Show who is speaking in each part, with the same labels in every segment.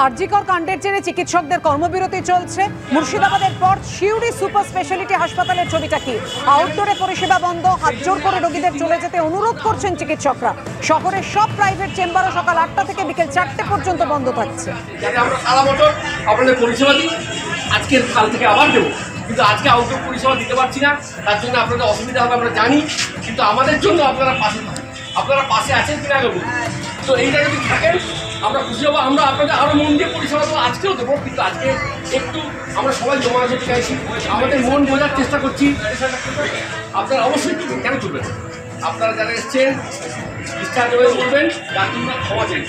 Speaker 1: আরজিকর কাণ্ডের জেরে চিকিৎসকদের কর্মবিরতি চলছে। মুর্শিদাবাদের পর সিউড়ি সুপার স্পেশালিটি হাসপাতালের ছবিটা কি? আউটডোরে পরিষেবা বন্ধ, হাতজোড় করে রোগীদের চলে যেতে অনুরোধ করছেন চিকিৎসকরা। শহরের সব প্রাইভেট চেম্বারও সকাল 8টা থেকে বিকেল 4টে পর্যন্ত বন্ধ থাকছে।
Speaker 2: আমরা সারা বছর আপনাদের পরিষেবা দিই, আজকের কাল থেকে আবার দেবো, কিন্তু আজকে আউটডোর পরিষেবা দিতে পারছি না, তার জন্য আপনাদের অসুবিধা হবে আমরা জানি, কিন্তু আমাদের জন্য আপনারা পাশে আছেন কিনা আগে বলুন। তো এইটা যদি থাকেন আমরা খুশি হবো, আমরা আপনাদের আরও মন দিয়ে পরিষেবা দেবো, আজকেও দেবো, কিন্তু আজকে একটু আমরা সবাই জমা যেতে চাইছি, আমাদের মন বোঝার চেষ্টা করছি। আপনারা অবশ্যই কেন চলবেন, আপনারা যারা এসছেন ডিসচার্জ হয়ে বলবেন, যার জন্য ক্ষমা চাই।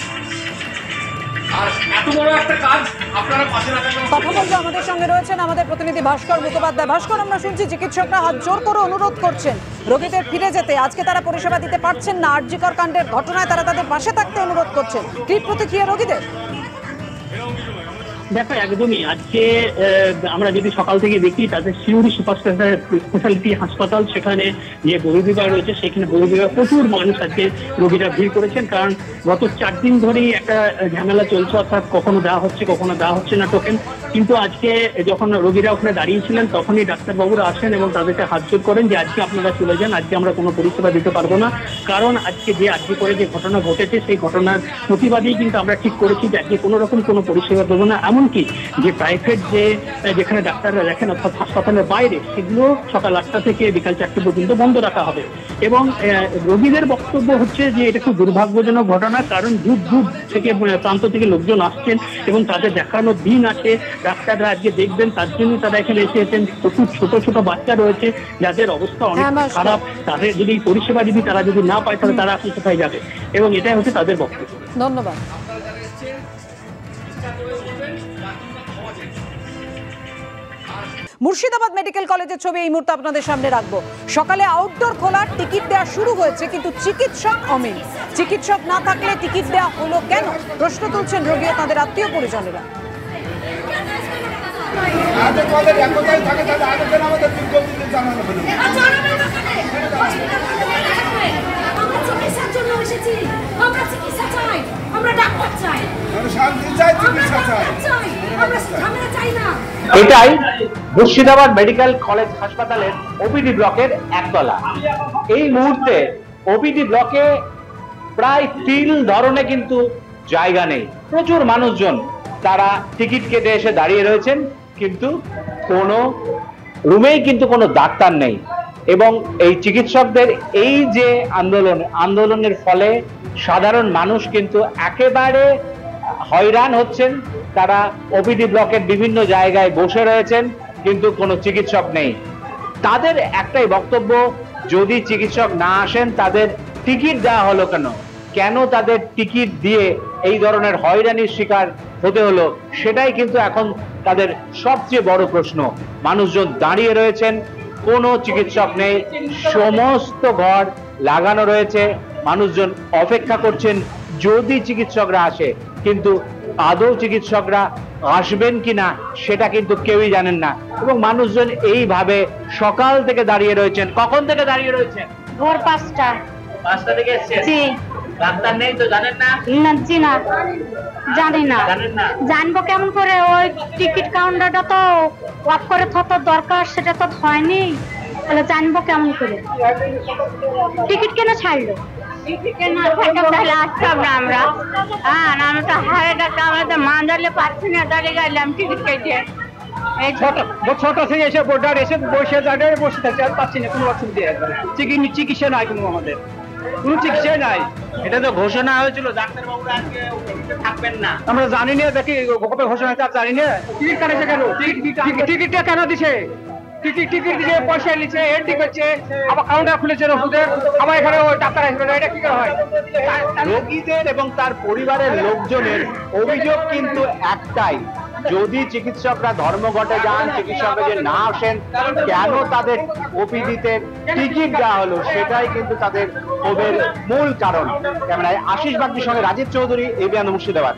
Speaker 2: আর এত বড় একটা কাজ আপনারা পাশে না থাকলে
Speaker 1: কথা বলবো। আমাদের সঙ্গে রয়েছেন আমাদের প্রতিনিধি ভাস্কর মুখোপাধ্যায়। ভাস্কর, আমরা শুনছি চিকিৎসকরা হাত জোর করে অনুরোধ করছেন রোগীদের ফিরে যেতে। আজকে তারা পরিষেবা দিতে পারছেন না, আরজিকর কাণ্ডের ঘটনায় তারা তাদের পাশে থাকতে অনুরোধ করছেন। কি প্রতিক্রিয়া রোগীদের?
Speaker 3: দেখো, একদমই আজকে আমরা যদি সকাল থেকে দেখি তাদের সিউড়ি সুপার স্পেশালিটি হাসপাতাল, সেখানে যে বহির্বিভাগ রয়েছে সেখানে বহির্বিভাগ প্রচুর মানুষ আজকে রোগীরা ভিড় করেছেন, কারণ গত 4 দিন ধরেই একটা ঝামেলা চলছে, অর্থাৎ কখনো দেওয়া হচ্ছে কখনো দেওয়া হচ্ছে না টোকেন। কিন্তু আজকে যখন রোগীরা ওখানে দাঁড়িয়েছিলেন তখনই ডাক্তারবাবুরা আসেন এবং তাদেরকে হাত জোর করেন যে আজকে আপনারা চলে যান, আজকে আমরা কোনো পরিষেবা দিতে পারবো না, কারণ আজকে যে আজকে করে যে ঘটনা ঘটেছে সেই ঘটনার প্রতিবাদেই কিন্তু আমরা ঠিক করেছি যে আজকে কোনো রকম কোনো পরিষেবা দেবো না। এমনকি যে প্রাইভেট যেখানে ডাক্তাররা দেখেন অর্থাৎ হাসপাতালের বাইরে, সেগুলো সকাল 8টা থেকে বিকাল 4টে পর্যন্ত বন্ধ রাখা হবে। এবং রোগীদের বক্তব্য হচ্ছে যে এটা খুব দুর্ভাগ্যজনক ঘটনা, কারণ দূর দূর থেকে প্রান্ত থেকে লোকজন আসছেন এবং তাদের দেখানোর দিন আছে, ডাক্তাররা আজকে দেখবেন, তার জন্য তারা এখানে এসেছেন। প্রচুর ছোট ছোট বাচ্চা রয়েছে যাদের অবস্থা অনেক খারাপ, তাদের যদি পরিষেবা তারা যদি না পায় তাহলে তারা এখন কোথায় যাবে, এবং এটাই হচ্ছে তাদের বক্তব্য।
Speaker 1: ধন্যবাদ। মুর্শিদাবাদ মেডিকেল কলেজের ছবি এই মুহূর্তে আপনাদের সামনে রাখবো। সকালে আউটডোর খোলার টিকিট দেওয়া শুরু হয়েছে, কিন্তু চিকিৎসক অমিল। চিকিৎসক না থাকলে টিকিট দেওয়া হলো কেন, প্রশ্ন তুলছেন রোগী ও তাদের আত্মীয় পরিজনেরা।
Speaker 4: এটাই মুর্শিদাবাদ মেডিকেল কলেজ হাসপাতালের ওপিডি ব্লকের একতলা। এই মুহূর্তে ওপিডি ব্লকে প্রায় 3 ধরনে কিন্তু জায়গা নেই, প্রচুর মানুষজন তারা টিকিট কেটে এসে দাঁড়িয়ে রয়েছেন, কিন্তু কোনো রুমেই কিন্তু কোনো ডাক্তার নেই। এবং এই চিকিৎসকদের এই যে আন্দোলনের ফলে সাধারণ মানুষ কিন্তু একেবারে হয়রান হচ্ছেন। তারা ওপিডি ব্লকের বিভিন্ন জায়গায় বসে রয়েছেন, কিন্তু কোনো চিকিৎসক নেই। তাদের একটাই বক্তব্য, যদি চিকিৎসক না আসেন তাদের টিকিট দেওয়া হলো কেন, কেন তাদের টিকিট দিয়ে এই ধরনের হয়রানির শিকার হতে হলো, সেটাই কিন্তু এখন তাদের সবচেয়ে বড় প্রশ্ন। মানুষজন দাঁড়িয়ে রয়েছেন, কোনো চিকিৎসক নেই, সমস্ত ঘর লাগানো রয়েছে, মানুষজন অপেক্ষা করছেন যদি চিকিৎসকরা আসে, কিন্তু আদৌ চিকিৎসকরা আসবেন কিনা সেটা কিন্তু কেউই জানেন না। এবং মানুষজন এইভাবে সকাল থেকে দাঁড়িয়ে রয়েছেন। কখন থেকে দাঁড়িয়ে রয়েছেন?
Speaker 5: ভোর 5টা।
Speaker 4: 5টা থেকে এসেছেন?
Speaker 5: জি।
Speaker 4: ডাক্তার নেই তো জানেন না?
Speaker 5: না, জি না, জানি না।
Speaker 4: জানেন না?
Speaker 5: জানবো কেমন করে? ওই টিকিট কাউন্টারটা তো অফ করে থাকা দরকার, সেটা তো হয়নি, তাহলে জানবো কেমন করে? টিকিট কেন ছাড়লো? টিকিট কেন থাকতাম তাহলে আসতাম না আমরা। হ্যাঁ, আমরা তো হারে টাকা, আমরা তো মান্দালে পাচ্ছি না, দাঁড়িয়ে গেলাম টিকিট কেটে। এই
Speaker 3: ছোট থেকে এসে বোর্ডার এসে বসে দাঁড়িয়ে বসে থাকছে, আর পাচ্ছি না কোনো অসুবিধা। চিকিৎসা নাই, কোনো চিকিৎসা নাই।
Speaker 4: এটা তো ঘোষণা হয়েছিল ডাক্তারবাবুরা আজকে থাকবেন না।
Speaker 3: আমরা জানি না, দেখি কবে ঘোষণা হয়েছে জানি না। টিকিট কাটেছে কেন? টিকিটটা কেন দিছে? টিকিট দিয়ে পয়সা নিচ্ছে, এন্ট্রি করছে, আবার কাউন্টার খুলেছে ওষুধের, আবার এখানে ওই ডাক্তার আসবে না, এটা কি করে হয়?
Speaker 4: রোগীদের এবং তার পরিবারের লোকজনের অভিযোগ কিন্তু একটাই, যদি চিকিৎসকরা ধর্মঘটে যান, চিকিৎসকরা যে না আসেন, কেন তাদের ওপিডিতে টিকিট দেওয়া হলো, সেটাই কিন্তু তাদের ক্ষোভের মূল কারণ। ক্যামেরায় আশিস বাগদির সঙ্গে রাজীব চৌধুরী, এবিএন মুর্শিদাবাদ।